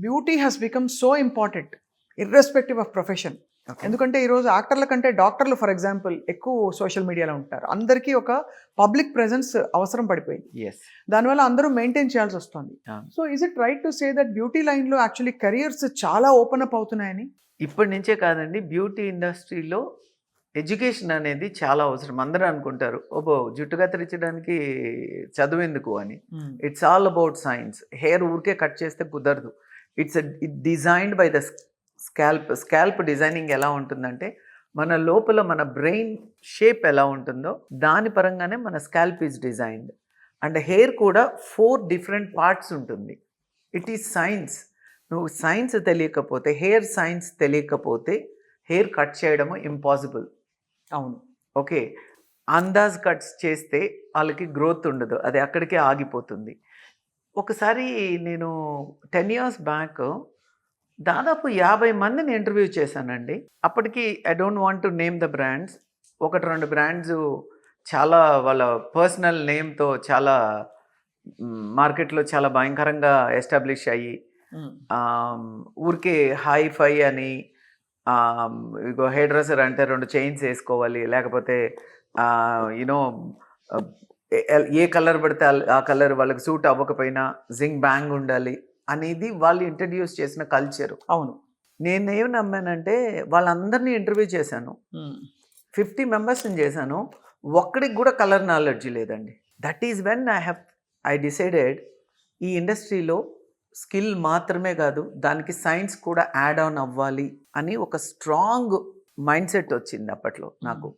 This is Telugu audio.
Beauty has become so important irrespective of profession. Okay. ఎందుకంటే ఈరోజు యాక్టర్ల కంటే డాక్టర్లు ఫర్ ఎగ్జాంపుల్ ఎక్కువ సోషల్ మీడియాలో ఉంటారు. అందరికీ ఒక పబ్లిక్ ప్రెజెన్స్ అవసరం పడిపోయింది. యెస్. దానివల్ల అందరూ మెయింటైన్ చేయాల్సి వస్తుంది. So is it right to say that beauty లైన్లో యాక్చువల్లీ కెరియర్స్ చాలా ఓపెన్ అప్ అవుతున్నాయని? ఇప్పటి నుంచే కాదండి, బ్యూటీ ఇండస్ట్రీలో ఎడ్యుకేషన్ అనేది చాలా అవసరం. అందరూ అనుకుంటారు, ఓబో జుట్టు కత్తిరించడానికి చదువెందుకు అని. It's all about science. Hair ఊరికే కట్ చేస్తే కుదరదు. It's designed by the scalp designing ఎలా ఉంటుందంటే, మన లోపల మన బ్రెయిన్ షేప్ ఎలా ఉంటుందో దాని పరంగానే మన scalp is designed. And hair కూడా 4 డిఫరెంట్ పార్ట్స్ ఉంటుంది. It is science. నువ్వు సైన్స్ తెలియకపోతే, హెయిర్ సైన్స్ తెలియకపోతే హెయిర్ కట్ చేయడము ఇంపాసిబుల్. అవును. ఓకే. అందాజ్ కట్స్ చేస్తే వాళ్ళకి గ్రోత్ ఉండదు, అది అక్కడికే ఆగిపోతుంది. ఒకసారి నేను 10 ఇయర్స్ బ్యాక్ దాదాపు 50 మందిని ఇంటర్వ్యూ చేశానండి. అప్పటికి I don't want to name the brands. 1-2 brands చాలా వాళ్ళ పర్సనల్ నేమ్తో చాలా మార్కెట్లో చాలా భయంకరంగా ఎస్టాబ్లిష్ అయ్యి ఊరికే హై ఫై అని, ఇగో హెయిర్ డ్రెస్సర్ అంటే 2 చైన్స్ వేసుకోవాలి, లేకపోతే యూనో ఏ కలర్ పడితే ఆ కలర్ వాళ్ళకి సూట్ అవ్వకపోయినా జింగ్ బ్యాంగ్ ఉండాలి అనేది వాళ్ళు ఇంట్రడ్యూస్ చేసిన కల్చరు. అవును. నేనేం నమ్మానంటే, వాళ్ళందరినీ ఇంటర్వ్యూ చేశాను. 50 మెంబర్స్ని చేశాను. ఒక్కడికి కూడా కలర్ నాలెడ్జ్ లేదండి. That is when I decided ఈ ఇండస్ట్రీలో స్కిల్ మాత్రమే కాదు, దానికి సైన్స్ కూడా యాడ్ ఆన్ అవ్వాలి అని ఒక స్ట్రాంగ్ మైండ్ సెట్ వచ్చింది అప్పట్లో నాకు.